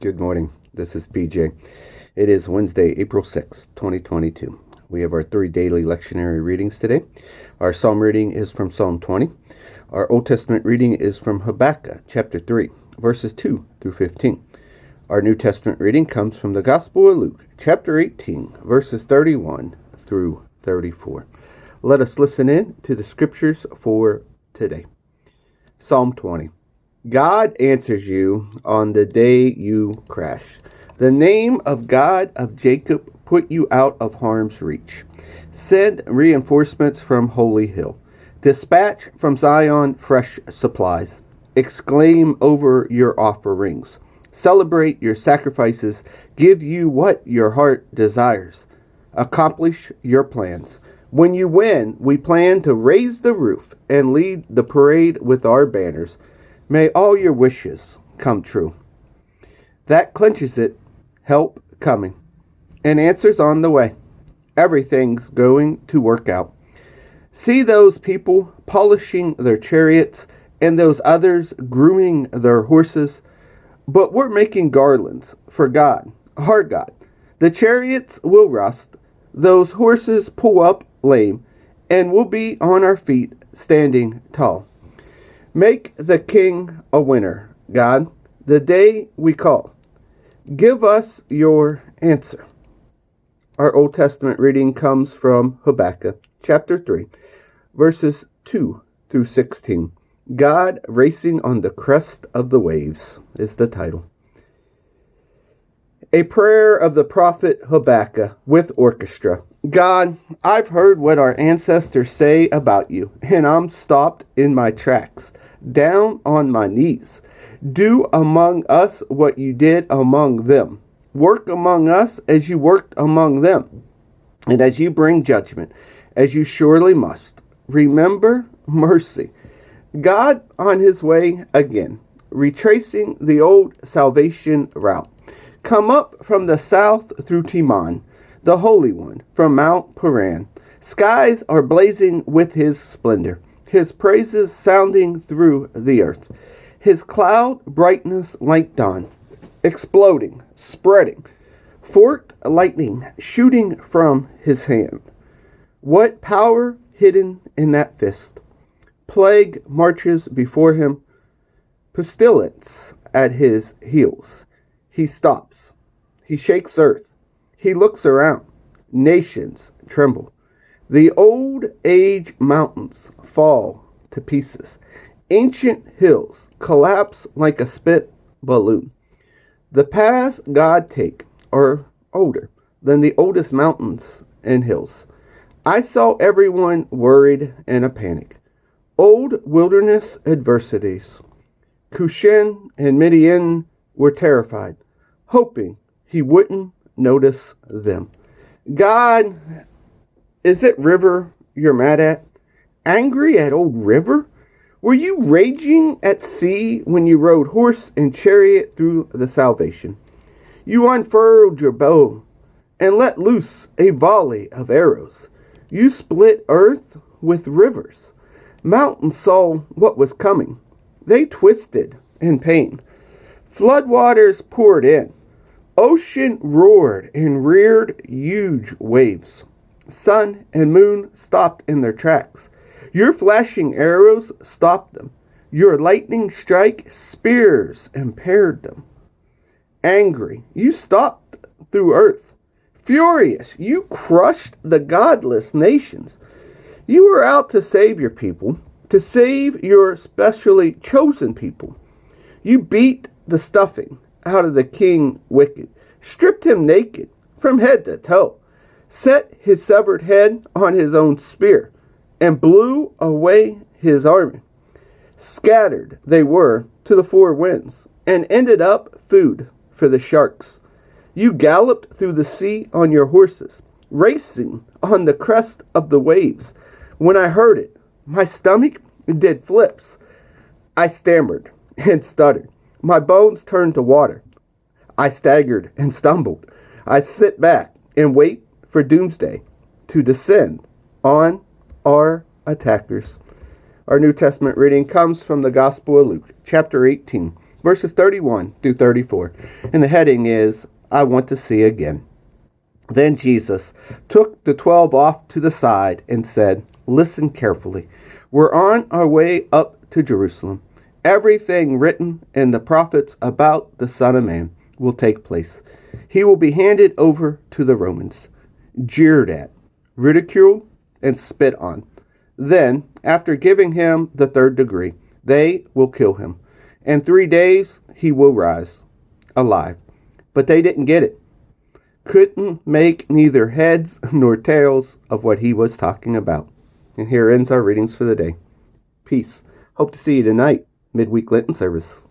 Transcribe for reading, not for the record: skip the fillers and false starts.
Good morning. This is PJ. It is Wednesday, April 6th, 2022. We have our 3 daily lectionary readings today. Our psalm reading is from Psalm 20. Our Old Testament reading is from Habakkuk, chapter 3, verses 2 through 15. Our New Testament reading comes from the Gospel of Luke, chapter 18, verses 31 through 34. Let us listen in to the scriptures for today. Psalm 20. God answers you on the day you crash. The name of God of Jacob put you out of harm's reach. Send reinforcements from Holy Hill. Dispatch from Zion fresh supplies. Exclaim over your offerings. Celebrate your sacrifices. Give you what your heart desires. Accomplish your plans. When you win, we plan to raise the roof and lead the parade with our banners. May all your wishes come true. That clinches it. Help coming. And answers on the way. Everything's going to work out. See those people polishing their chariots and those others grooming their horses. But we're making garlands for God, our God. The chariots will rust. Those horses pull up lame. And we'll be on our feet standing tall. Make the king a winner, God, the day we call. Give us your answer. Our Old Testament reading comes from Habakkuk, chapter 3, verses 2 through 16. God Racing on the Crest of the Waves is the title. A prayer of the prophet Habakkuk with orchestra. God, I've heard what our ancestors say about you, and I'm stopped in my tracks, down on my knees. Do among us what you did among them. Work among us as you worked among them. And as you bring judgment, as you surely must, remember mercy. God on his way again, retracing the old salvation route. Come up from the south through Teman, the Holy One, from Mount Paran. Skies are blazing with his splendor, his praises sounding through the earth. His cloud brightness like dawn, exploding, spreading, forked lightning shooting from his hand. What power hidden in that fist. Plague marches before him, pestilence at his heels. He stops. He shakes earth. He looks around. Nations tremble. The old age mountains fall to pieces. Ancient hills collapse like a spit balloon. The paths God take are older than the oldest mountains and hills. I saw everyone worried in a panic. Old wilderness adversities. Cushan and Midian were terrified, hoping he wouldn't notice them. God, is it River you're mad at? Angry at old River? Were you raging at sea when you rode horse and chariot through the salvation? You unfurled your bow and let loose a volley of arrows. You split earth with rivers. Mountains saw what was coming. They twisted in pain. Floodwaters poured in. Ocean roared and reared huge waves. Sun and moon stopped in their tracks. Your flashing arrows stopped them. Your lightning strike spears impaired them. Angry, you stopped through earth. Furious, you crushed the godless nations. You were out to save your people, to save your specially chosen people. You beat the stuffing out of the king wicked, stripped him naked from head to toe, set his severed head on his own spear, and blew away his army. Scattered they were to the four winds, and ended up food for the sharks. You galloped through the sea on your horses, racing on the crest of the waves. When I heard it, my stomach did flips. I stammered and stuttered. My bones turned to water. I staggered and stumbled. I sit back and wait for doomsday to descend on our attackers. Our New Testament reading comes from the Gospel of Luke, chapter 18, verses 31 through 34. And the heading is, I Want to See Again. Then Jesus took the 12 off to the side and said, Listen carefully. We're on our way up to Jerusalem. Everything written in the prophets about the Son of Man will take place. He will be handed over to the Romans, jeered at, ridiculed, and spit on. Then, after giving him the third degree, they will kill him. In 3 days, he will rise, alive. But they didn't get it. Couldn't make neither heads nor tails of what he was talking about. And here ends our readings for the day. Peace. Hope to see you tonight, midweek Lenten service.